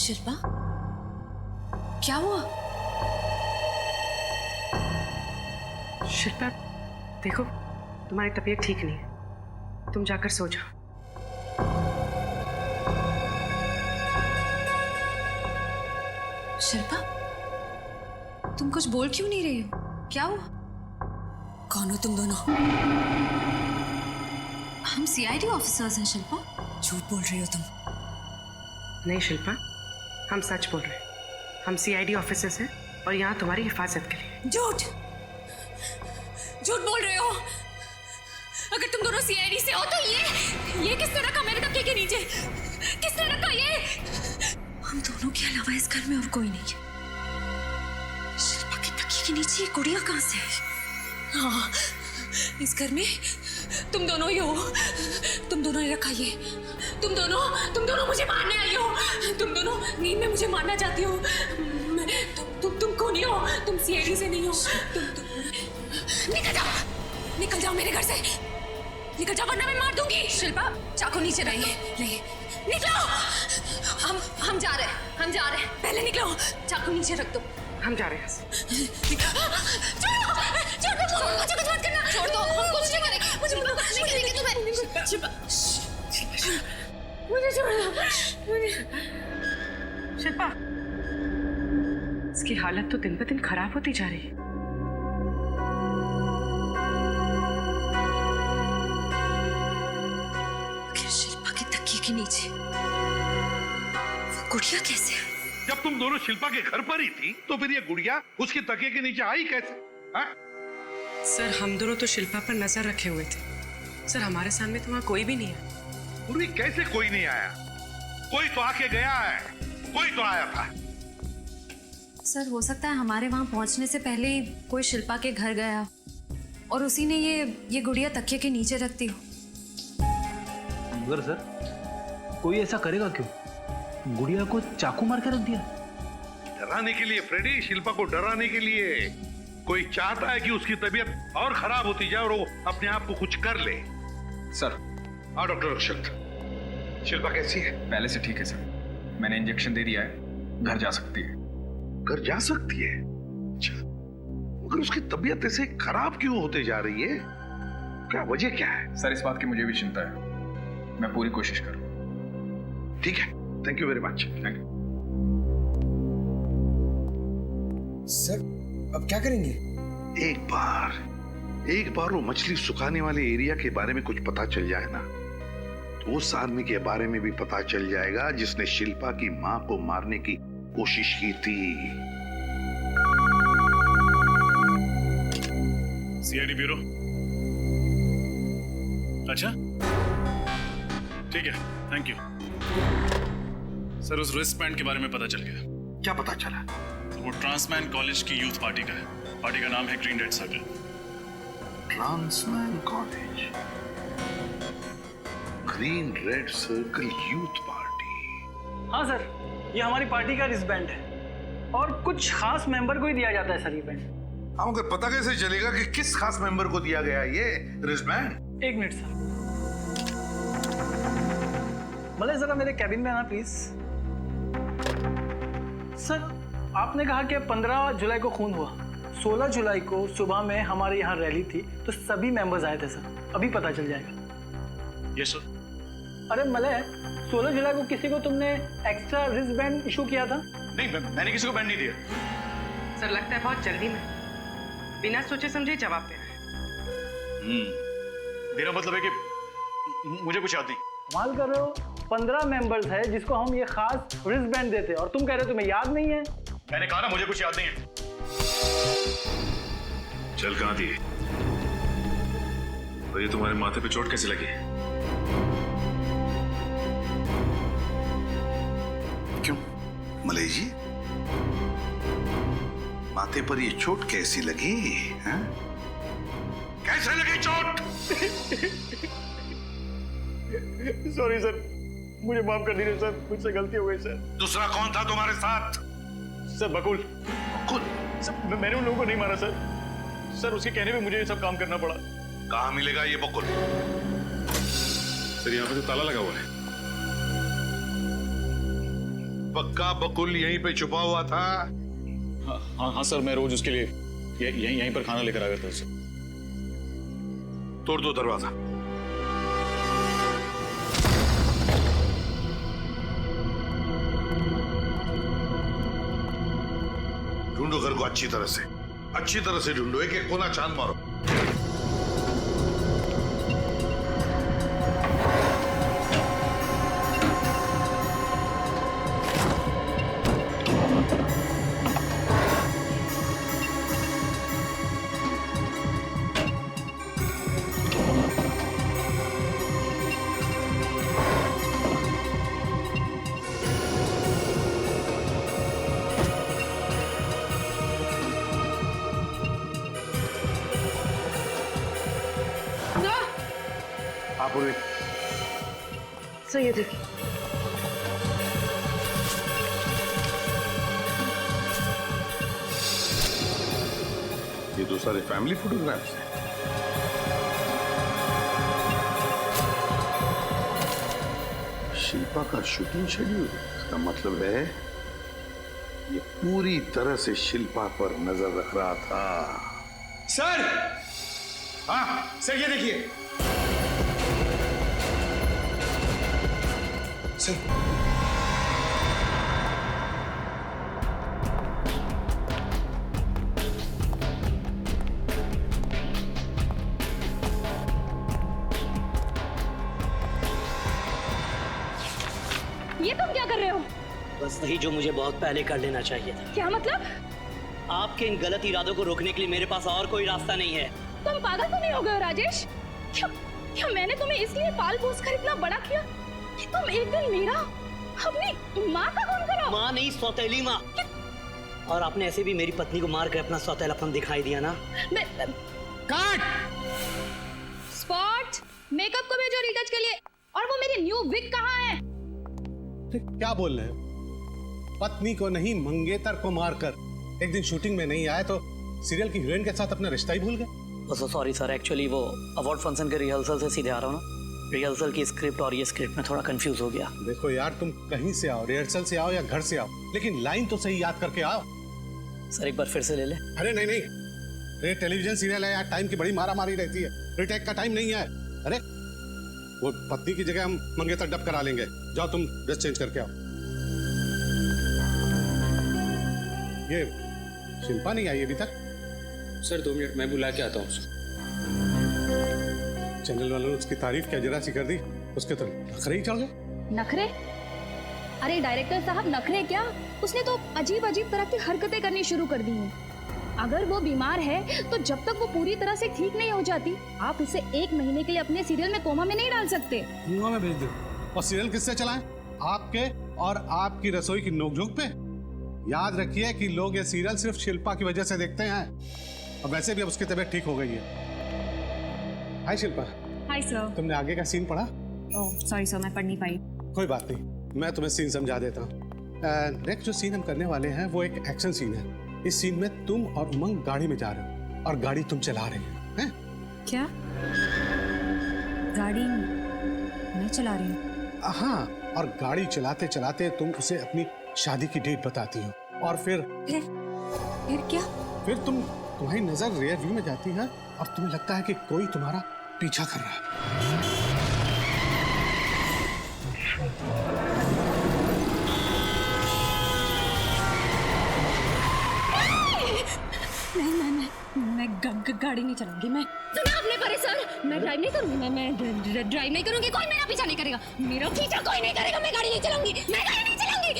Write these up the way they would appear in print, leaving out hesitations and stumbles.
शिल्पा, क्या हुआ? शिल्पा, देखो तुम्हारी तबीयत ठीक नहीं है, तुम जाकर सो जाओ। शिल्पा, तुम कुछ बोल क्यों नहीं रही हो? क्या हुआ? कौन हो तुम दोनों? हम सीआईडी ऑफिसर्स हैं शिल्पा। झूठ बोल रही हो तुम। नहीं शिल्पा, हम सच बोल रहे हैं। हम सीआईडी ऑफिसर्स हैं और यहाँ तुम्हारी हिफाजत के लिए। झूठ झूठ बोल रहे हो। अगर तुम दोनों सीआईडी से हो तो ये किसने रखा मेरे तकिए के नीचे? किसने रखा ये? हम दोनों के अलावा इस घर में और कोई नहीं है। शिल्पा के तकिए के नीचे ये गुड़िया कहाँ से है? हाँ, इस घर में तुम दोनों ही हो। तुम दोनों ने रखा ये। तुम दोनों मुझे मारने आई हो। तुम दोनों नींद में मुझे मारना चाहती हो। तुम कौन ही हो? तुम सीआईडी से नहीं हो। तुम निकल जाओ मेरे घर से। निकल जाओ वरना मैं मार दूंगी। शिल्पा, चाकू नीचे रही। नहीं, निकलो। हम जा रहे हैं। पहले निकलो। चाकू नीचे रख दो। हम जा रहे हैं। छोड़ो, मुझे कुछ मत करना। छोड़ दो, हम कुछ नहीं करेंगे। मुझे कुछ नहीं करेंगे तुम्हें। मुझे छोड़ दो। शिल्पा, इसकी हालत तो दिन ब दिन खराब होती जा रही है। शिल्पा के तकिए के नीचे वो गुड़िया कैसे है? जब तुम दोनों शिल्पा के घर पर ही थी तो फिर ये गुड़िया उसके तकिए के नीचे आई कैसे? हाँ? सर, हम दोनों तो शिल्पा पर नजर रखे हुए थे। सर, हमारे सामने तो वहाँ कोई भी नहीं है। पूर्वी, कैसे कोई नहीं आया? कोई तो आके गया है। कोई तो आया था। सर, हो सकता है हमारे वहाँ पहुँचने से पहले ही कोई शिल्पा के घर गया और उसी ने ये गुड़िया तकिए के नीचे रखती हो। मगर सर, कोई ऐसा करेगा क्यों? गुड़िया को चाकू मार के रख दिया। डराने के लिए फ्रेडी, शिल्पा को डराने के लिए। कोई चाहता है कि उसकी तबीयत और खराब होती जाए और वो अपने आप को कुछ कर ले। सर। हाँ डॉक्टर अक्षत, शिल्पा कैसी है? पहले से ठीक है सर, मैंने इंजेक्शन दे दिया है, घर जा सकती है। घर जा सकती है? अच्छा, मगर उसकी तबीयत ऐसे खराब क्यों होते जा रही है? क्या वजह क्या है? सर, इस बात की मुझे भी चिंता है, मैं पूरी कोशिश करूँ। ठीक है, thank you very much. Thank you sir. अब क्या करेंगे? एक बार वो मछली सुखाने वाले एरिया के बारे में कुछ पता चल जाए ना, तो उस आदमी के बारे में भी पता चल जाएगा जिसने शिल्पा की मां को मारने की कोशिश की थी। CID bureau. अच्छा, ठीक है, थैंक यू। सर, उस रिस्ट बैंड के बारे में पता चल गया। क्या पता चला? वो ट्रांसमैन कॉलेज की यूथ पार्टी का है। पार्टी का नाम है green red circle. Transman college, green red circle youth party. हाँ सर, ये हमारी पार्टी का रिस्टबैंड है और कुछ खास मेंबर को ही दिया जाता है सर ये बैंड। हाँ, मगर पता कैसे चलेगा कि किस खास मेंबर को दिया गया ये रिस्टबैंड? एक मिनट सर, भले जरा मेरे कैबिन में आना प्लीज। सर, आपने कहा कि 15 जुलाई को खून हुआ। 16 जुलाई को सुबह में हमारे यहाँ रैली थी तो सभी मेंबर्स आए थे सर। अभी पता चल जाएगा। Yes sir. अरे मलय, 16 जुलाई को किसी को तुमने एक्स्ट्रा रिस्ट बैंड इशू किया था? नहीं, मैंने किसी को बैंड नहीं दिया। सर, लगता है बहुत जल्दी में बिना सोचे समझे जवाब दे रहे हैं। मेरा मतलब है कि मुझे कुछ याद नहीं। कमाल कर रहे हो, 15 मेंबर्स है जिसको हम ये खास रिस्ट बैंड देते और तुम कह रहे हो तुम्हें याद नहीं है। मैंने कहा ना मुझे कुछ याद नहीं है। चल कहां दिए? और ये तुम्हारे माथे पे चोट कैसे लगी? क्यों मलय जी, माथे पर ये चोट कैसी लगी? हाँ? कैसे लगी चोट? सॉरी सर, मुझे माफ कर दीजिए सर, मुझसे गलती हो गई सर। दूसरा कौन था तुम्हारे साथ? सर, बकुल। बकुल? सर, मैंने उन लोगों को नहीं मारा सर। सर, उसके कहने पे मुझे ये सब काम करना पड़ा। कहाँ मिलेगा ये बकुल? सर, यहाँ पे तो ताला लगा हुआ है। पक्का बकुल यहीं पे छुपा हुआ था? हाँ सर, मैं रोज उसके लिए यहीं पर खाना लेकर आ करता सर। तोड़ दो दरवाजा। ढूंढो घर को अच्छी तरह से ढूंढो, एक एक कोना छान मारो। आप बोले सर ये देखिए। ये तो सारे फैमिली फोटोग्राफ्स हैं। शिल्पा का शूटिंग शेड्यूल, इसका मतलब है ये पूरी तरह से शिल्पा पर नजर रख रहा था। सर, हाँ सर ये देखिए सर। ये तुम क्या कर रहे हो? बस वही जो मुझे बहुत पहले कर लेना चाहिए था। क्या मतलब? आपके इन गलत इरादों को रोकने के लिए मेरे पास और कोई रास्ता नहीं है। तुम पागल तो नहीं हो गए हो राजेश? क्या मैंने तुम्हें इसलिए पाल पोस कर इतना बड़ा किया कि तुम एक दिन मेरा अपनी माँ का खून करो? माँ नहीं, सौतेली माँ। और आपने ऐसे भी मेरी पत्नी को मार कर अपना सौतेलापन दिखाई दिया ना। काट। स्पॉट, मेकअप को भेजो रिटच के लिए। और वो मेरी न्यू विग कहाँ है? क्या बोल रहे हो? पत्नी को नहीं, मंगेतर को मारकर एक दिन शूटिंग में नहीं आए तो सीरियल की हीरोइन के साथ अपना रिश्ता ही भूल गए। सॉरी सर, एक्चुअली वो अवार्ड फंक्शन के रिहर्सल से सीधे आ रहा हूँ ना। रिहर्सल की स्क्रिप्ट और ये स्क्रिप्ट में थोड़ा कंफ्यूज हो गया। देखो यार, तुम कहीं से आओ, रिहर्सल से आओ या घर से आओ, लेकिन लाइन तो सही याद करके आओ। सर एक बार फिर से ले ले। अरे नहीं, ये टेलीविजन सीरियल है यार, टाइम की बड़ी मारा मारी रहती है, रिटेक का टाइम नहीं है। अरे वो पत्नी की जगह हम मंगेतर डब करा लेंगे। जाओ तुम ड्रेस चेंज करके आओ। ये शिल्पा नहीं आई अभी तक? सर 2 मिनट, मैं बुला के आता हूँ उसको। चैनल वालों ने उसकी तारीफ क्या जरा सी कर दी, उसके तो नखरे ही चढ़ गए। नखरे? अरे डायरेक्टर साहब, नखरे क्या? उसने तो अजीब अजीब तरह की हरकतें करनी शुरू कर दी हैं। अगर वो बीमार है तो जब तक वो पूरी तरह से ठीक नहीं हो जाती, आप उसे 1 महीने के लिए अपने सीरियल में कोमा में नहीं डाल सकते। कुआं में भेज दो। और सीरियल किससे चलाएं? आपके और आपकी रसोई की नोकझोंक पे। याद रखिए कि लोग ये सीरियल सिर्फ शिल्पा की वजह से देखते हैं, और वैसे भी अब उसकी तबीयत ठीक हो गई है। हाय शिल्पा। Hi sir. तुमने आगे का सीन पढ़ा? ओह सॉरी सर, मैं पढ़ नहीं पाई। कोई बात नहीं, मैं तुम्हें सीन समझा देता हूँ। नेक्स्ट जो सीन हम करने वाले हैं वो एक एक्शन सीन है। इस सीन में तुम और उमंग गाड़ी में जा रहे हो और गाड़ी तुम चला रहे हो, हैं? क्या गाड़ी मैं चला रही हूँ? हाँ, और गाड़ी चलाते चलाते तुम उसे अपनी शादी की डेट बताती हो, और फिर क्या? फिर तुम्हारी नजर रियर व्यू में जाती है और तुम्हें लगता है कि कोई तुम्हारा पीछा कर रहा है। मैं गाड़ी नहीं चलाऊंगी। मैं सुना आपने परेशान? मैं ड्राइव नहीं करूंगी। मैं ड्राइव नहीं करूंगी। कोई मेरा पीछा नहीं करेगा। मेरा पीछा कोई नहीं करेगा। मैं गाड़ी नहीं चलाऊंगी। मैं गाड़ी नहीं चलाऊंगी।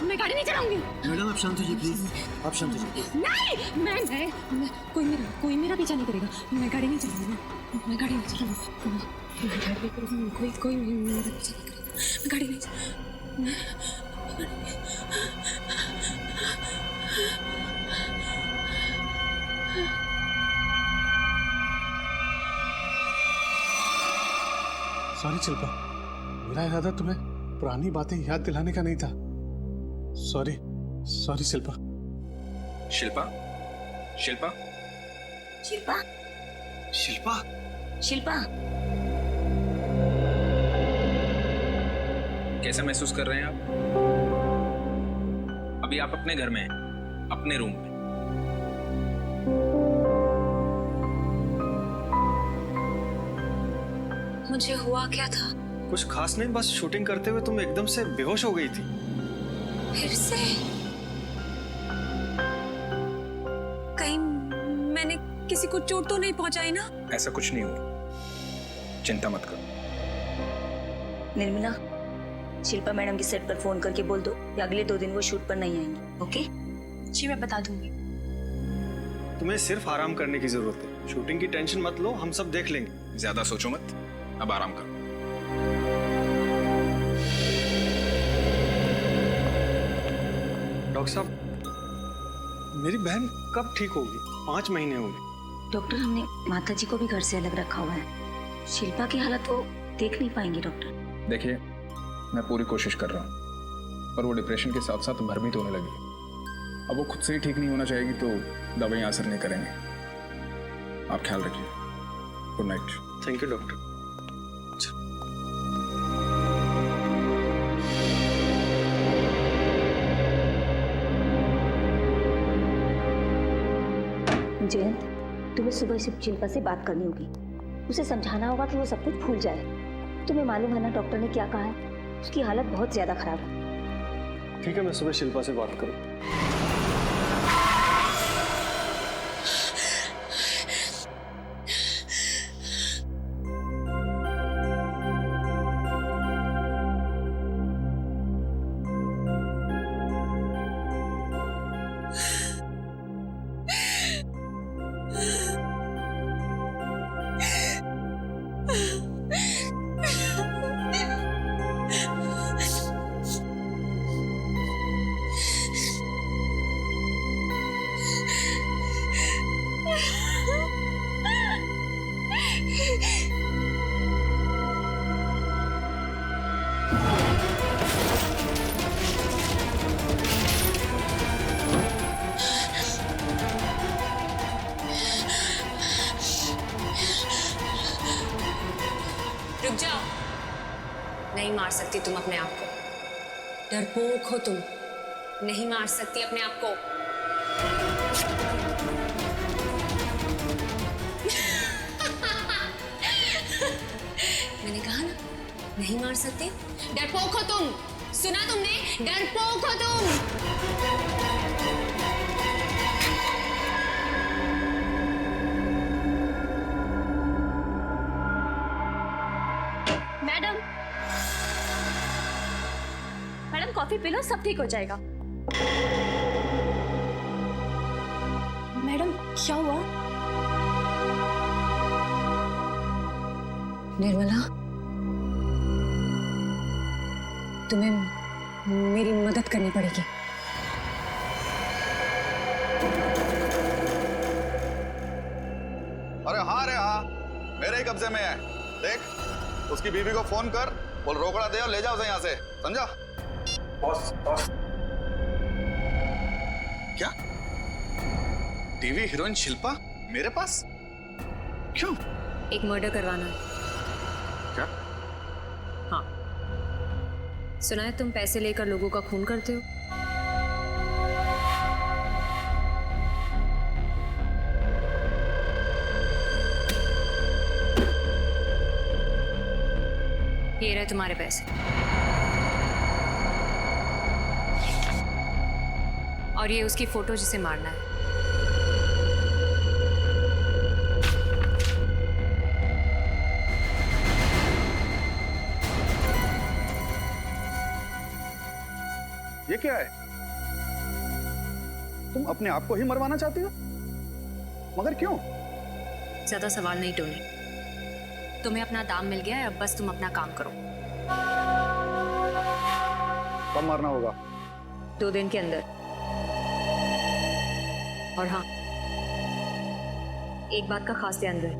मैं गाड़ी नहीं चलाऊंगी। मैडम आप शांत होइए प्लीज, आप शांत होइए। नहीं, मैं कोई मेरा पीछा नहीं करेगा। मैं गाड़ी नहीं चलाऊंगी। मैं गाड़ी नहीं चलाऊंगी। मैं ड्राइव नहीं करूंगी। कोई मेरा पीछा नहीं करेगा। मैं गाड़ी नहीं चलाऊंगी। सॉरी शिल्पा, मेरा इरादा तुम्हें पुरानी बातें याद दिलाने का नहीं था। सॉरी शिल्पा। शिल्पा, शिल्पा, शिल्पा, शिल्पा, शिल्पा। कैसा महसूस कर रहे हैं आप? अभी आप अपने घर में हैं, अपने रूम में। मुझे हुआ क्या था? कुछ खास नहीं, बस शूटिंग करते हुए तुम एकदम से बेहोश हो गई थी। फिर से? कहीं मैंने किसी को चोट तो नहीं पहुंचाई ना? ऐसा कुछ नहीं हुआ, चिंता मत करो। निर्मला, शिल्पा मैडम की सेट पर फोन करके बोल दो कि अगले 2 दिन वो शूट पर नहीं आएंगी। ओके? जी मैं बता दूंगी। तुम्हें सिर्फ आराम करने की जरूरत है, शूटिंग की टेंशन मत लो, हम सब देख लेंगे। ज्यादा सोचो मत, अब आराम करो। डॉक्टर साहब, मेरी बहन कब ठीक होगी? 5 महीने हो गए। डॉक्टर, हमने माता जी को भी घर से अलग रखा हुआ है। शिल्पा की हालत वो देख नहीं पाएंगे डॉक्टर। देखिए, मैं पूरी कोशिश कर रहा हूँ, पर वो डिप्रेशन के साथ साथ भ्रमित होने लगी। अब वो खुद से ही ठीक नहीं होना चाहेगी तो दवाइयाँ असर नहीं करेंगे। आप ख्याल रखिए। Good night. Thank you doctor. Jayant, तुम्हें सुबह से शिल्पा से बात करनी होगी। उसे समझाना होगा कि वो सब कुछ भूल जाए। तुम्हें मालूम है ना डॉक्टर ने क्या कहा है? उसकी हालत बहुत ज्यादा खराब है। ठीक है, मैं सुबह शिल्पा से बात करूँ। रुक जाओ। नहीं मार सकती तुम अपने आप को, डरपोक हो तुम। नहीं मार सकती अपने आप को। मैंने कहा ना, नहीं मार सकती। डरपोक हो तुम। सुना तुमने? डरपोक हो तुम। Madam, madam coffee P low, सब ठीक हो जाएगा। मैडम क्या हुआ? निर्मला, तुम्हें मेरी मदद करनी पड़ेगी। अरे हाँ, मेरे ही कब्जे में है। देख, उसकी बीवी को फोन कर, बोल रोकड़ा दे और ले जाओ उसे यहाँ से, समझा? बॉस, क्या? टीवी हीरोइन शिल्पा मेरे पास? क्यों? एक मर्डर करवाना है। क्या? हाँ, सुना है तुम पैसे लेकर लोगों का खून करते हो। ये रहे तुम्हारे पैसे, और ये उसकी फोटो जिसे मारना है। ये क्या है? तुम अपने आप को ही मरवाना चाहती हो? मगर क्यों? ज्यादा सवाल नहीं टोनी, तुम्हें अपना दाम मिल गया है, अब बस तुम अपना काम करो। कब मारना होगा? 2 दिन के अंदर। और हाँ, एक बात का खास ध्यान रहे,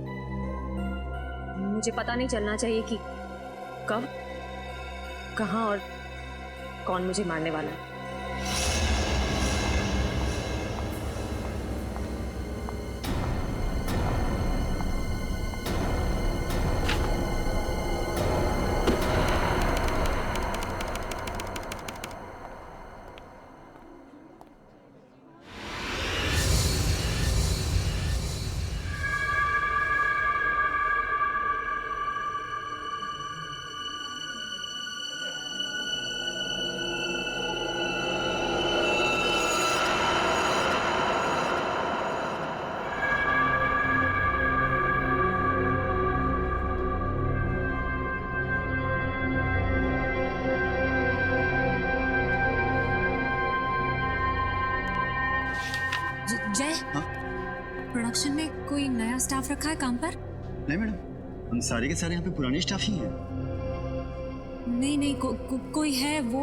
मुझे पता नहीं चलना चाहिए कि कब, कहाँ और कौन मुझे मारने वाला है। जय, प्रोडक्शन में कोई नया स्टाफ रखा है काम पर? नहीं मैडम, हम सारे के सारे यहाँ पे पुराने स्टाफ ही हैं। नहीं नहीं, कोई है वो,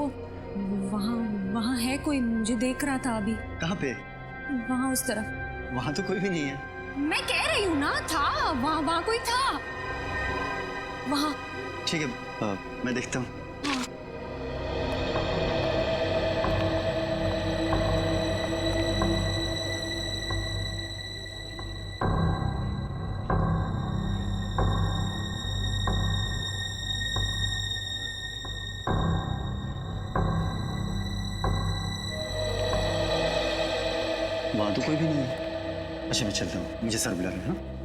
वहाँ है कोई, मुझे देख रहा था अभी। कहाँ पे? वहाँ उस तरफ। वहाँ तो कोई भी नहीं है। मैं कह रही हूँ ना, था वहाँ कोई था वहाँ। ठीक है, मैं देखता हूँ। वहाँ तो कोई भी नहीं है। अच्छा मैं चलता हूँ, मुझे सर बुला रहे हैं।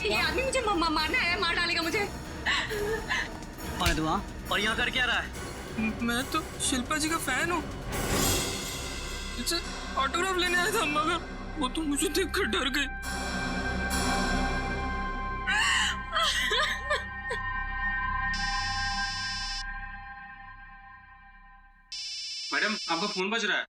ये आदमी मुझे मारने आया, मार डालेगा मुझे। कौन है तू वहाँ? और यहाँ कर क्या रहा है? मैं तो शिल्पा जी का फैन हूँ। इसे ऑटोग्राफ लेने आया था, मगर वो तो मुझे देखकर डर गई। मैडम, आपका फोन बज रहा है।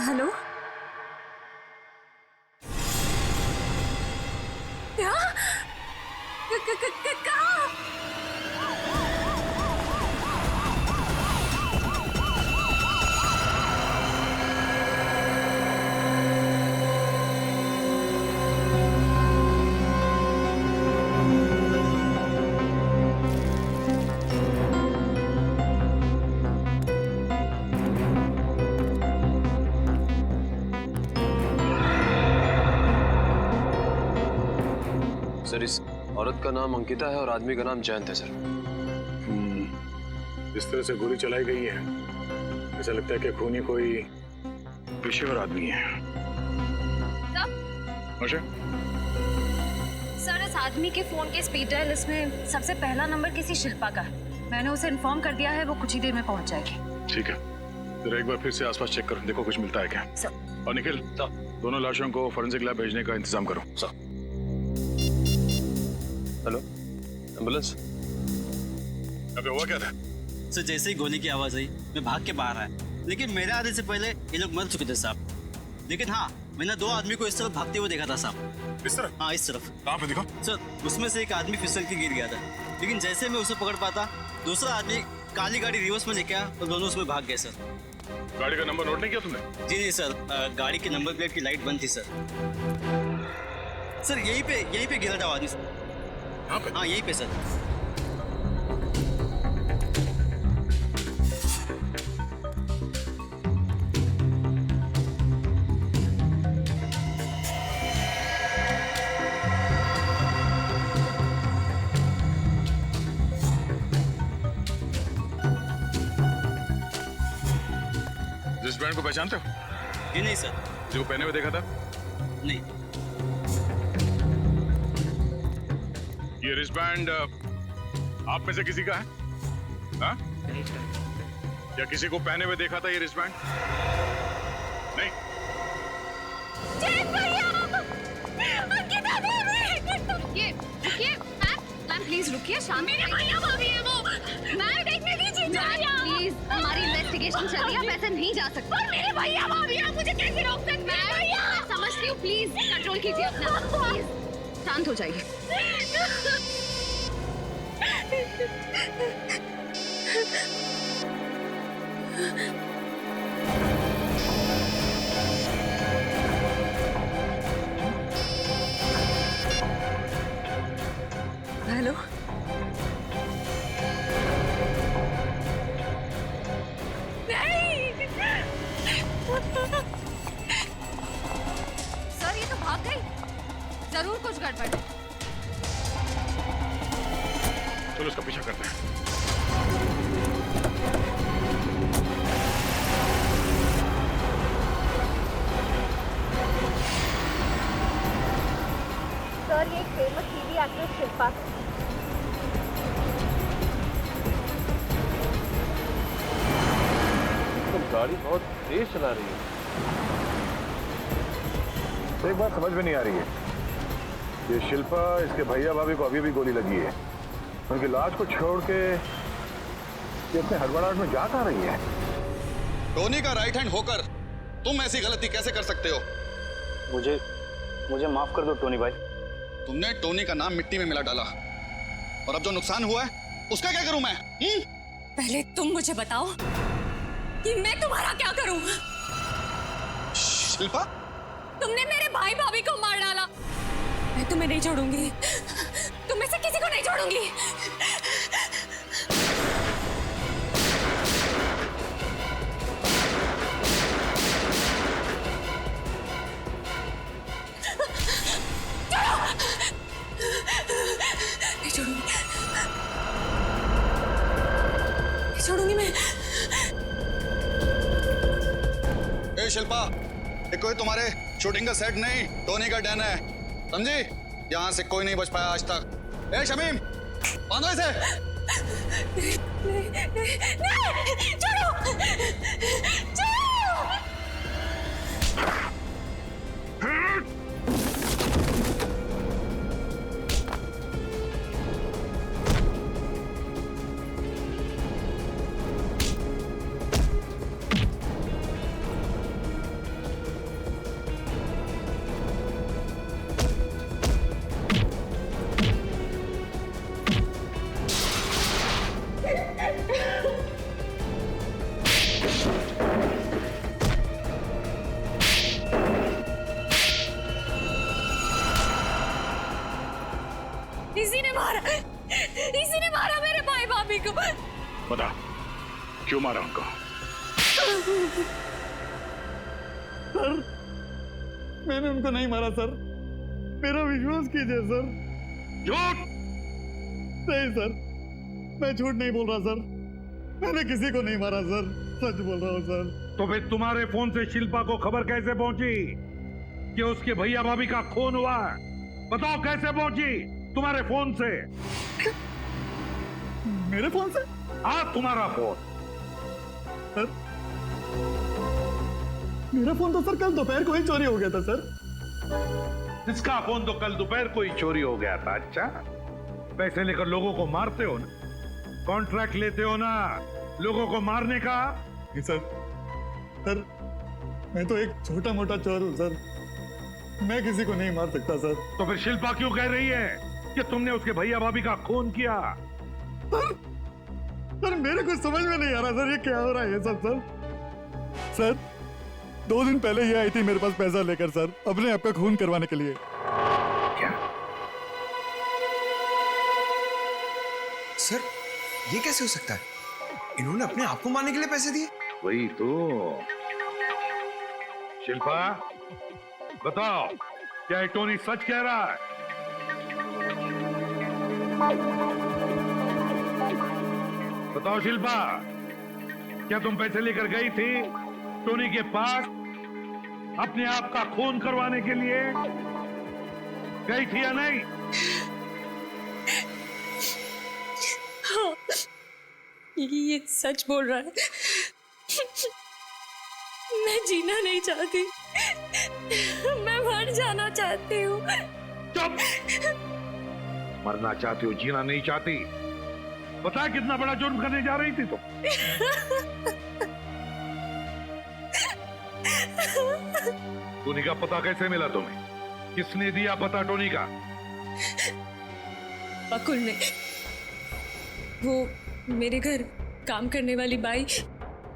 हेलो, क्या? कहाँ? सर, इस औरत का नाम अंकिता है और आदमी का नाम जयंत है सर। जिस तरह से गोली चलाई गई है, ऐसा लगता है कि खूनी कोई पेशेवर आदमी है। सर, इस आदमी के फोन के स्पीड डायल लिस्ट में सबसे पहला नंबर किसी शिल्पा का है। मैंने उसे इन्फॉर्म कर दिया है, वो कुछ ही देर में पहुंच जाएगी। ठीक है, जरा एक बार फिर से आसपास चेक करो, देखो कुछ मिलता है क्या। और निखिल, दोनों लाशों को फोरेंसिक लैब भेजने का इंतजाम करो। Hello, ambulance. अबे हुआ क्या था? सर, जैसे ही गोली की आवाज आई, मैं भाग के बाहर आया, लेकिन मेरे आने से पहले ये लोग मर चुके थे साहब। लेकिन हाँ, मैंने 2 आदमी को इस तरफ भागते हुए देखा था साहब। इस तरफ? हाँ, इस तरफ। कहाँ पे दिखा? सर, उसमें से एक आदमी फिसल के गिर गया था, लेकिन जैसे मैं उसे पकड़ पाता, दूसरा आदमी काली गाड़ी रिवर्स में लेके आया और दोनों उसमें भाग गए सर। गाड़ी का नंबर नोट नहीं किया तुमने? जी सर, गाड़ी के नंबर प्लेट की लाइट बंद थी सर। सर, यहीं पे गिरा था आदमी। हाँ, यहीं पे सर। रिस्टबैंड को पहचानते हो? जी नहीं सर। जो पहने हुए देखा था? नहीं। ये रिस्टबैंड आप में से किसी का है? हाँ? या किसी को पहने हुए देखा था ये रिस्टबैंड? नहीं। रुकिए, मैम प्लीज रुकिए, शांत। मेरे भैया भाभी है वो। मैम देखने दीजिए। प्लीज, हमारी इन्वेस्टिगेशन चल रही है, आप ऐसे नहीं जा सकते। पर मेरे भैया भाभी है, मुझे कैसे रोक सकते हैं? मैं समझती हूँ, प्लीज कंट्रोल कीजिए अपना। प्लीज शांत हो जाइए। हेलो सर ये तो भाग गई, जरूर कुछ गड़बड़ है। चलो इसका पीछा करते हैं। सर ये एक फेमस टीवी एक्ट्रेस शिल्पा तो गाड़ी बहुत तेज चला रही है। तो एक बात समझ में नहीं आ रही है, ये शिल्पा इसके भैया भाभी को अभी भी गोली लगी है, उनकी लाश को छोड़ के ये अपने हड़बड़ाहट में जा कहाँ रही है? टोनी का राइट हैंड होकर तुम ऐसी गलती कैसे कर सकते हो? मुझे माफ कर दो टोनी भाई। तुमने टोनी का नाम मिट्टी में मिला डाला, और अब जो नुकसान हुआ है उसका क्या करूं मैं? पहले तुम मुझे बताओ कि मैं तुम्हारा क्या करूं? शिल्पा, तुमने मेरे भाई भाभी को मार डाला। मैं तुम्हें नहीं छोड़ूंगी, तुम में से किसी को नहीं छोड़ूंगी। छोड़ूंगी मैं। ए शिल्पा, ये कोई तुम्हारे शूटिंग का सेट नहीं, टोनी का डैन है, समझी? यहाँ से कोई नहीं बच पाया आज तक। ए शमीम, बांधो इसे। नहीं, छोड़ो, छोड़ो। इसी ने मारा मेरे भाई भाभी को। बता क्यों मारा उनको? सर, मैंने उनको नहीं मारा सर, मेरा विश्वास कीजिए सर। झूठ? नहीं सर, मैं झूठ नहीं बोल रहा सर, मैंने किसी को नहीं मारा सर, सच बोल रहा हूँ सर। तो फिर तुम्हारे फोन से शिल्पा को खबर कैसे पहुंची कि उसके भैया भाभी का खून हुआ? बताओ कैसे पहुंची तुम्हारे फोन से? मेरे फोन से? हाँ, तुम्हारा फोन। सर, मेरा फोन तो सर कल दोपहर को ही चोरी हो गया था सर। इसका फोन तो कल दोपहर को ही चोरी हो गया था। अच्छा, पैसे लेकर लोगों को मारते हो ना, कॉन्ट्रैक्ट लेते हो ना लोगों को मारने का? सर, मैं तो एक छोटा मोटा चोर हूँ सर, मैं किसी को नहीं मार सकता सर। तो फिर शिल्पा क्यों कह रही है कि तुमने उसके भैया भाभी का खून किया? सर मेरे कुछ समझ में नहीं आ रहा सर, ये क्या हो रहा है सब सर? सर 2 दिन पहले ये आई थी मेरे पास पैसा लेकर सर, अपने आप का खून करवाने के लिए। क्या? सर ये कैसे हो सकता है? इन्होंने अपने आप को मारने के लिए पैसे दिए? वही तो। शिल्पा बताओ, क्या ये टोनी सच कह रहा है? बताओ शिल्पा, क्या तुम पैसे लेकर गई थी टोनी के पास अपने आप का खून करवाने के लिए? गई थी या नहीं? हाँ, ये सच बोल रहा है। मैं जीना नहीं चाहती, मैं मर जाना चाहती हूँ। चुप! मरना चाहती हो, जीना नहीं चाहती? पता है कितना बड़ा जुर्म करने जा रही थी तुम? टोनी का पता कैसे मिला तुम्हें? किसने दिया पता टोनी का? बकुल ने। वो मेरे घर काम करने वाली बाई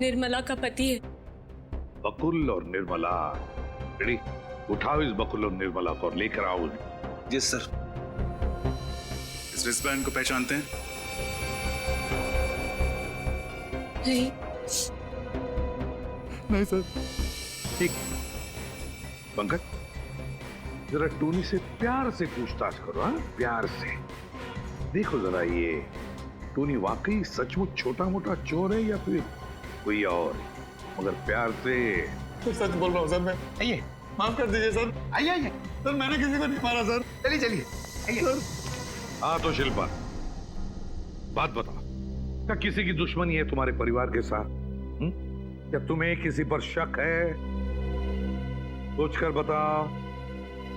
निर्मला का पति है। बकुल और निर्मला? रेडी, उठाओ इस बकुल और निर्मला को और लेकर आओ। जी सर। इस रिस्टबैंड को पहचानते हैं? नहीं। नहीं सर। ठीक। पंकज, जरा टोनी से प्यार से पूछताछ करो। हाँ, प्यार से देखो जरा, ये टोनी वाकई सचमुच छोटा मोटा चोर है या फिर कोई और, मगर प्यार से। तो सच बोल रहा हूँ सर मैं। आइए, माफ कर दीजिए सर। आइए आइए सर, मैंने किसी को नहीं मारा सर। चलिए चलिए आइए सर। हाँ तो शिल्पा, बात बताओ, क्या किसी की दुश्मनी है तुम्हारे परिवार के साथ? क्या तुम्हें किसी पर शक है? सोच कर बताओ।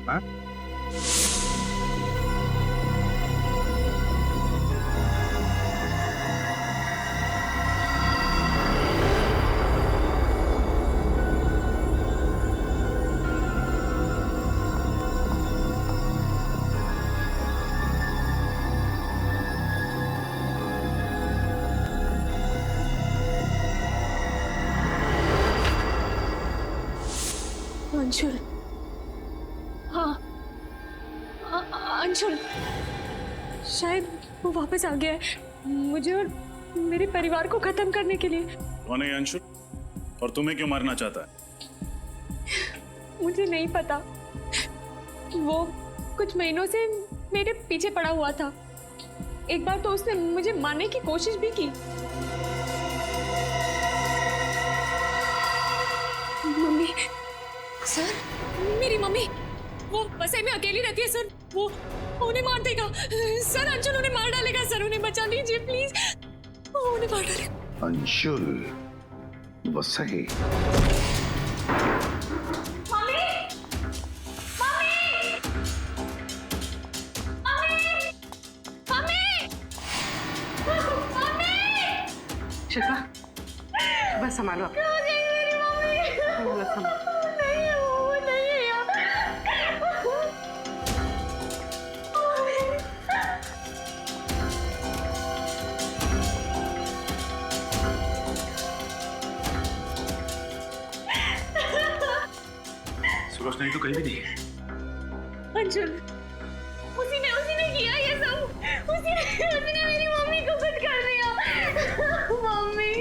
हाँ? अंशुल, हाँ अंशुल, शायद वो वापस आ गया है मुझे और मेरे परिवार को खत्म करने के लिए। कौन है अंशुल, और तुम्हें क्यों मारना चाहता है? मुझे नहीं पता, वो कुछ महीनों से मेरे पीछे पड़ा हुआ था। एक बार तो उसने मुझे मारने की कोशिश भी की। मम्मी, सर, मेरी मम्मी वो बसे में अकेली रहती है सर, वो उन्हें मार देगा सर। अंशुल उन्हें मार डालेगा सर, उन्हें बचा लीजिए प्लीज, वो उन्हें मार डालेगा। Anshul Vasai. Mummy, mummy, mummy, Shilpa, बस संभालो आप। सुलोच नहीं तो कहीं भी नहीं है। अंशुल, उसी ने किया ये सब। उसने मेरी मम्मी को कुछ कर दिया। मम्मी,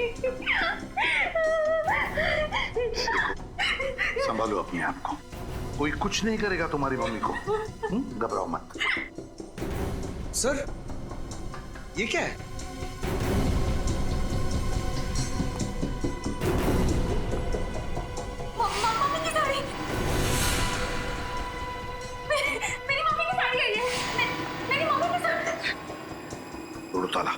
संभालो अपने आप को, कोई कुछ नहीं करेगा तुम्हारी मम्मी को। घबराओ मत। सर, ये क्या है? मम्मी की साड़ी, मेरी मम्मी की साड़ी आई है। मेरी मम्मी की साड़ी। तोड़ो ताला।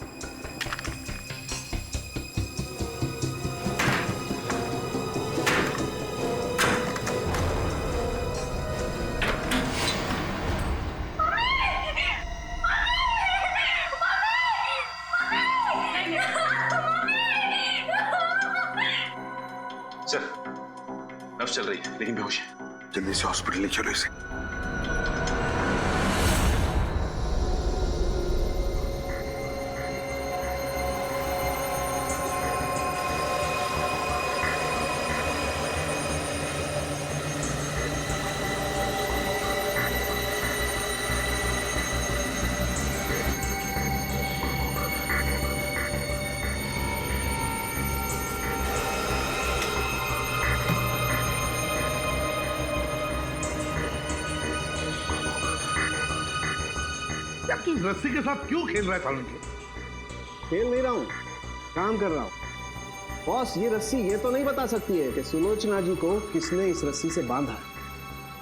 सर, नब्ज चल रही है लेकिन बेहोश है। जल्दी से हॉस्पिटल ले चलो इसे। तू रस्सी के साथ क्यों खेल रहा है सालुंके? खेल नहीं रहा हूँ, काम कर रहा हूँ। बॉस, ये रस्सी ये तो नहीं बता सकती है कि सुलोचना जी को किसने इस रस्सी से बांधा है,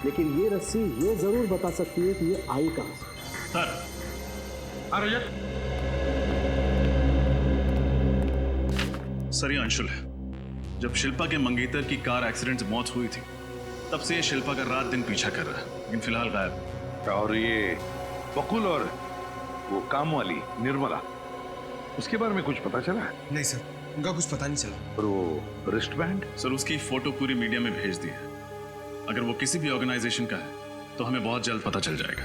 लेकिन ये रस्सी ये जरूर बता सकती है कि ये आई कहां से। सर, रजत। सर, ये अंशुल है। जब शिल्पा के मंगेतर की कार एक्सीडेंट से मौत हुई थी, तब से ये शिल्पा का रात दिन पीछा कर रहा है, लेकिन फिलहाल गायब। और ये बकुल और वो काम वाली निर्मला, उसके बारे में कुछ पता चला है? नहीं सर, उनका कुछ पता नहीं चला। और वो रिस्ट बैंड? सर, उसकी फोटो पूरी मीडिया में भेज दी है। अगर वो किसी भी ऑर्गेनाइजेशन का है तो हमें बहुत जल्द पता चल जाएगा।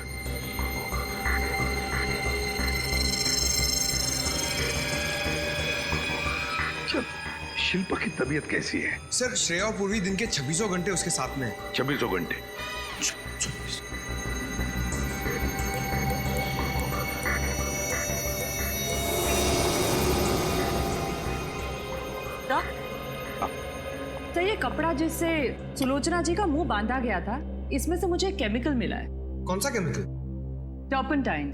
शिल्पा की तबीयत कैसी है? सर, श्रेया और पूर्वी दिन के 26 घंटे उसके साथ में है। 26 घंटे? कपड़ा जिससे सुलोचना जी का मुंह बांधा गया था, इसमें से मुझे केमिकल मिला है। कौन सा केमिकल? टर्पेंटाइन।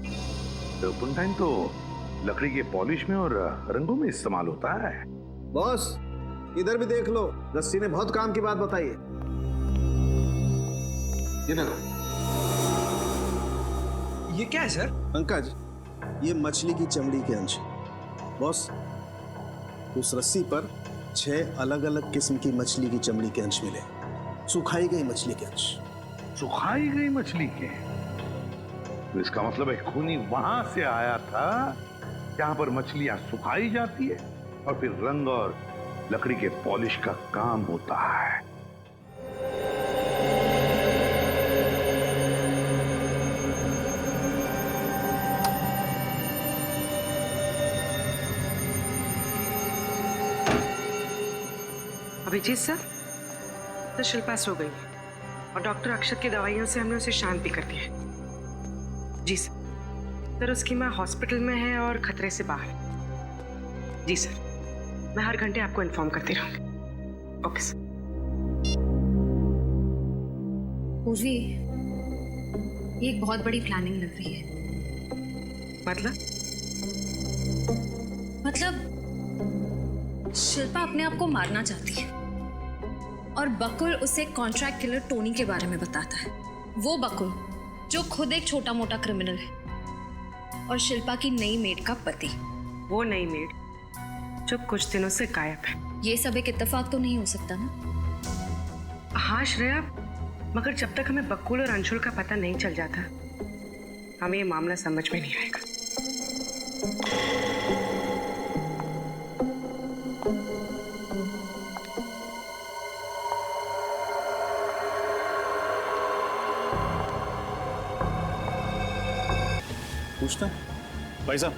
टर्पेंटाइन तो लकड़ी के पॉलिश में और रंगों में इस्तेमाल होता है। बॉस इधर भी देख लो, रस्सी ने बहुत काम की बात बताई है। ये देखो, ये क्या है सर? पंकज, ये मछली की चमड़ी के अंश। बॉस, उस रस्सी पर 6 अलग अलग किस्म की मछली की चमड़ी के अंश मिले, सुखाई गई मछली के अंश। सुखाई गई मछली के? तो इसका मतलब है खूनी वहां से आया था जहां पर मछलियां सुखाई जाती है और फिर रंग और लकड़ी के पॉलिश का काम होता है। अभिजीत सर, तो शिल्पा सो गई है और डॉक्टर अक्षत की दवाइयों से हमने उसे शांत भी कर दिया है। जी सर, उसकी माँ हॉस्पिटल में है और खतरे से बाहर है। जी सर, मैं हर घंटे आपको इन्फॉर्म करती रहूंगी। Okay sir. पूर्वी, ये एक बहुत बड़ी प्लानिंग लग रही है। मतलब शिल्पा अपने आप को मारना चाहती है और बकुल उसे कॉन्ट्रैक्ट किलर टोनी के बारे में बताता है। वो बकुल जो खुद एक छोटा मोटा क्रिमिनल है और शिल्पा की नई मेड का पति। वो नई मेड जो कुछ दिनों से गायब है। ये सब एक इत्तेफाक तो नहीं हो सकता ना? हाँ श्रेया, मगर जब तक हमें बकुल और अंशुल का पता नहीं चल जाता, हमें ये मामला समझ में नहीं आएगा। पूछता भाई साहब,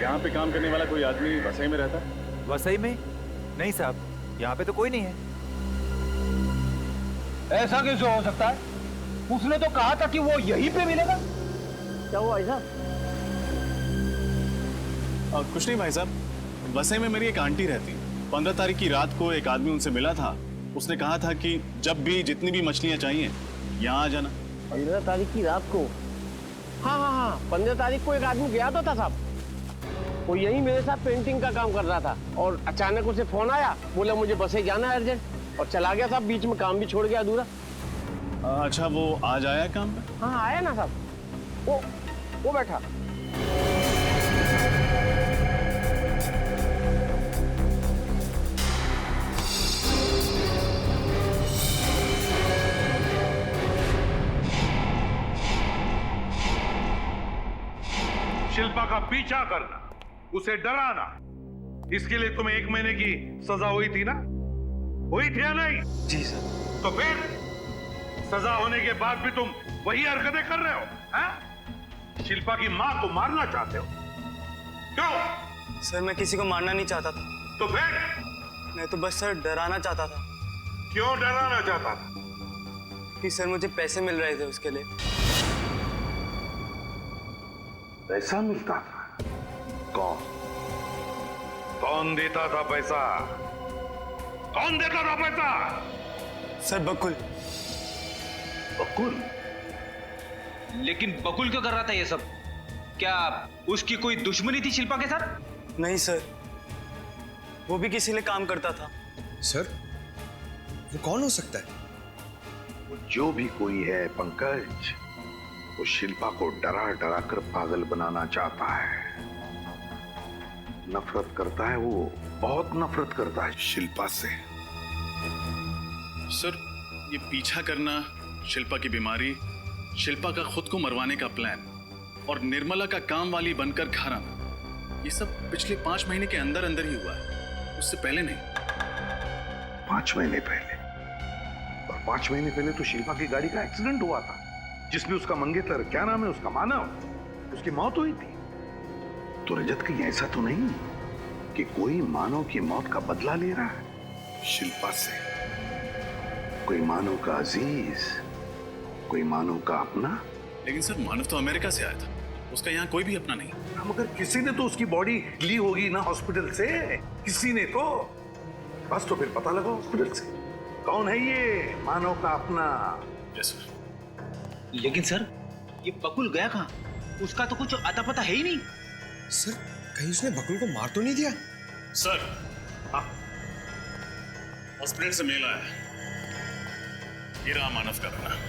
यहाँ पे काम करने वाला कोई आदमी वसई में रहता है? वसई में? नहीं साहब, यहाँ पे तो कोई नहीं है। ऐसा कैसे हो सकता है? उसने तो कहा था कि वो यहीं पे मिलेगा। क्या हुआ भाई साहब? कुछ नहीं भाई साहब, वसई में मेरी एक आंटी रहती। 15 तारीख की रात को एक आदमी उनसे मिला था। उसने कहा था कि जब भी जितनी भी मछलियाँ चाहिए यहाँ आ जाना। 15 तारीख की रात को? हाँ, 15 तारीख को एक आदमी गया तो था साहब। वो यही मेरे साथ पेंटिंग का काम कर रहा था और अचानक उसे फोन आया, बोला मुझे बस ही जाना है अर्जेंट, और चला गया साहब। बीच में काम भी छोड़ गया अधूरा। अच्छा, वो आज आया काम में? हाँ आया ना साहब, वो बैठा। शिल्पा का पीछा करना, उसे डराना, इसके लिए तुम्हें 1 महीने की सजा हुई थी ना? हुई थी या नहीं? जी सर। तो फिर सजा होने के बाद भी तुम वही हरकतें कर रहे हो? हैं? शिल्पा की मां को मारना चाहते हो? क्यों? सर मैं किसी को मारना नहीं चाहता था। तो फिर? मैं तो बस सर डराना चाहता था। क्यों डराना चाहता था? कि सर मुझे पैसे मिल रहे थे उसके लिए। पैसा मिलता था? कौन देता था पैसा? कौन देता था पैसा? सर बकुल। बकुल? लेकिन बकुल क्यों कर रहा था ये सब? क्या उसकी कोई दुश्मनी थी शिल्पा के साथ? नहीं सर, वो भी किसी लिए काम करता था। सर, वो कौन हो सकता है? वो जो भी कोई है पंकज, वो शिल्पा को डरा डरा कर पागल बनाना चाहता है। नफरत करता है, वो बहुत नफरत करता है शिल्पा से। सर, ये पीछा करना, शिल्पा की बीमारी, शिल्पा का खुद को मरवाने का प्लान और निर्मला का काम वाली बनकर घर आना, ये सब पिछले 5 महीने के अंदर अंदर ही हुआ है, उससे पहले नहीं। 5 महीने पहले? और 5 महीने पहले तो शिल्पा की गाड़ी का एक्सीडेंट हुआ था, जिसमें उसका मंगेतर, क्या नाम है उसका, मानव, उसकी मौत हुई थी। तो रजत कहीं ऐसा तो नहीं कि कोई मानव की मौत का बदला ले रहा है शिल्पा से? कोई मानव का अजीज, कोई मानव का अपना? लेकिन सर, मानव तो अमेरिका से आया था, उसका यहाँ कोई भी अपना नहीं। मगर किसी ने तो उसकी बॉडी ली होगी ना हॉस्पिटल से, किसी ने तो। बस तो फिर पता लगाओ हॉस्पिटल से कौन है ये मानव का अपना। Yes sir. लेकिन सर ये बकुल गया कहाँ? उसका तो कुछ अता पता है ही नहीं। सर कहीं उसने बकुल को मार तो नहीं दिया? सर हॉस्पिटल से मेल आया है, ये रहा मानव का बना।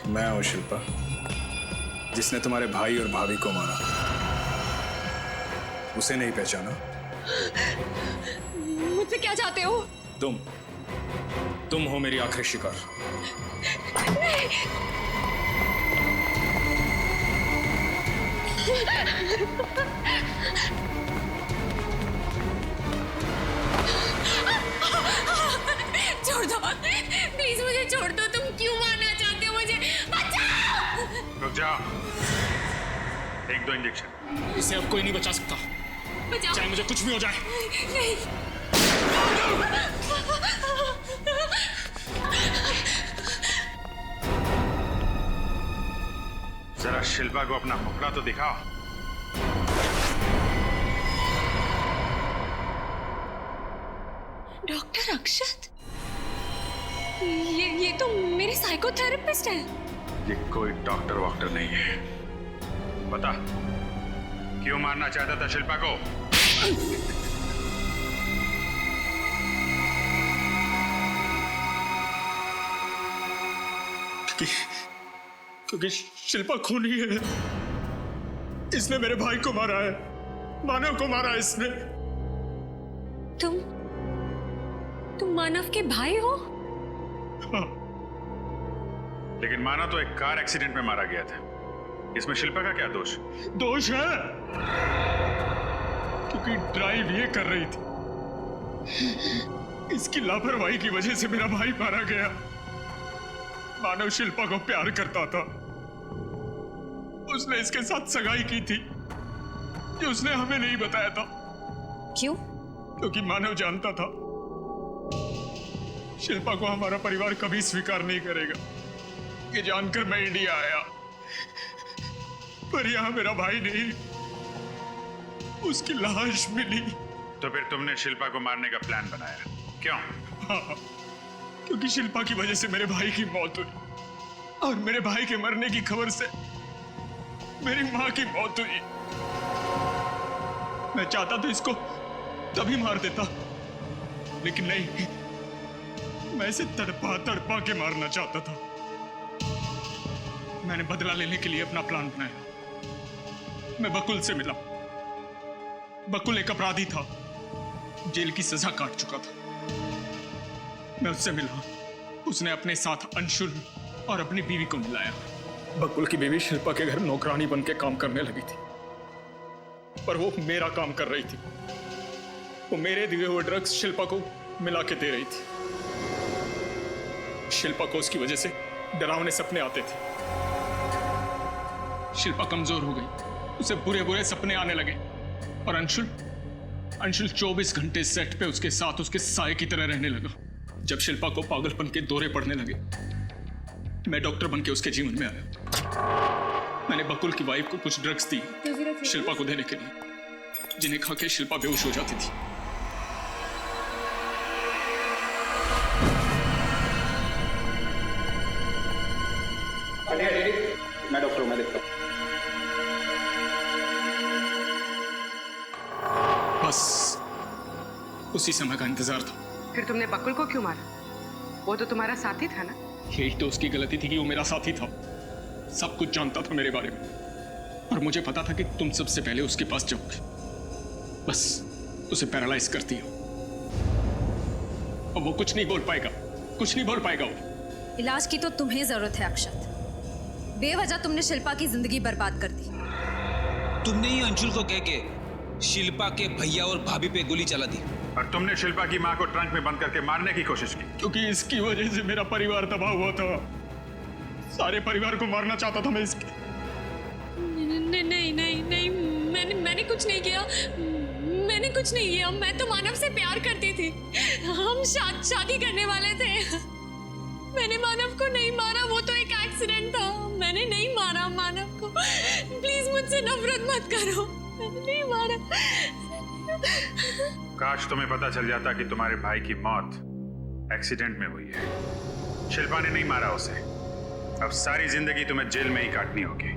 मैं हूं शिल्पा, जिसने तुम्हारे भाई और भाभी को मारा। उसे नहीं पहचाना? मुझसे क्या चाहते हो? तुम हो मेरी आखिरी शिकार। नहीं। छोड़ दो प्लीज, मुझे छोड़ दो। तुम क्यों मारना चाहते हो मुझे? बचाओ! रुक जा, एक दो इंजेक्शन। इसे अब कोई नहीं बचा सकता, बचाओ। चाहे मुझे कुछ भी हो जाए। नहीं। जरा शिल्पा को अपना मुखड़ा तो दिखाओ। डॉक्टर अक्षत, ये तो मेरे साइकोथेरेपिस्ट है। ये कोई डॉक्टर वॉक्टर नहीं है। बता, क्यों मारना चाहता था शिल्पा को? क्योंकि शिल्पा खूनी है। इसने मेरे भाई को मारा है, मानव को मारा है इसने। तुम मानव के भाई हो? हाँ। लेकिन मानव तो एक कार एक्सीडेंट में मारा गया था। इसमें शिल्पा का क्या दोष? दोष है क्योंकि ड्राइव ये कर रही थी। इसकी लापरवाही की वजह से मेरा भाई मारा गया। मानव शिल्पा को प्यार करता था। उसने इसके साथ सगाई की थी, जो उसने हमें नहीं बताया था। क्यों? क्योंकि मानव जानता था शिल्पा को हमारा परिवार कभी स्वीकार नहीं करेगा। ये जानकर मैं इंडिया आया, पर यहां मेरा भाई नहीं, उसकी लाश मिली। तो फिर तुमने शिल्पा को मारने का प्लान बनाया, क्यों? हाँ, क्योंकि शिल्पा की वजह से मेरे भाई की मौत हुई और मेरे भाई के मरने की खबर से मेरी मां की मौत हुई। मैं चाहता तो इसको तभी मार देता, लेकिन नहीं, मैं इसे तड़पा तड़पा के मारना चाहता था। मैंने बदला लेने के लिए अपना प्लान बनाया। मैं बकुल से मिला। बकुल एक अपराधी था, जेल की सजा काट चुका था। मैं उससे मिला। उसने अपने साथ अंशुल और अपनी बीवी को मिलाया। बकुल की बीवी शिल्पा के घर नौकरानी बन के काम करने लगी थी, पर वो मेरा काम कर रही थी। वो मेरे दिए हुए ड्रग्स शिल्पा को मिला के दे रही थी। शिल्पा को उसकी वजह से डरावने सपने आते थे। शिल्पा कमजोर हो गई, उसे बुरे बुरे सपने आने लगे और अंशुल अंशुल 24 घंटे सेट पे उसके साथ उसके साए की तरह रहने लगा। जब शिल्पा को पागलपन के दौरे पड़ने लगे, मैं डॉक्टर बन के उसके जीवन में आया। मैंने बकुल की वाइफ को कुछ ड्रग्स दी शिल्पा को देने के लिए, जिन्हें खा के शिल्पा बेहोश हो जाती थी। मैं डॉक्टर हूं, मैं देखता हूं। बस उसी समय का इंतजार था। फिर तुमने बकुल को क्यों मारा? वो तो तुम्हारा साथी था ना। यही तो उसकी गलती थी कि वो मेरा साथी था, सब कुछ जानता था मेरे बारे में, और मुझे पता था कि तुम सबसे पहले उसके पास जाओगे। बस उसे पैरालाइज करती हो, अब वो कुछ नहीं बोल पाएगा, कुछ नहीं बोल पाएगा वो। इलाज की तो तुम्हें जरूरत है अक्षत। बेवजह तुमने शिल्पा की जिंदगी बर्बाद कर दी। तुमने ही अंशुल को कह के शिल्पा के भैया और भाभी पे गोली चला दी, और तुमने शिल्पा की मां को ट्रंक में बंद करके मारने की कोशिश की। क्योंकि इसकी वजह से मेरा परिवार तबाह हुआ था। सारे परिवार को मारना चाहता था मैं इसके। नहीं नहीं नहीं, मैंने कुछ नहीं किया, मैंने कुछ नहीं किया। मैं तो मानव से प्यार करती थी, हम शादी करने वाले थे। मैंने मानव को नहीं मारा, वो तो एक एक्सीडेंट था। मैंने नहीं मारा मानव को, प्लीज मुझसे नफरत मत करो, मैंने नहीं मारा। काश तुम्हें पता चल जाता कि तुम्हारे भाई की मौत एक्सीडेंट में हुई है। शिल्पा ने नहीं मारा उसे। अब सारी जिंदगी तुम्हें जेल में ही काटनी होगी।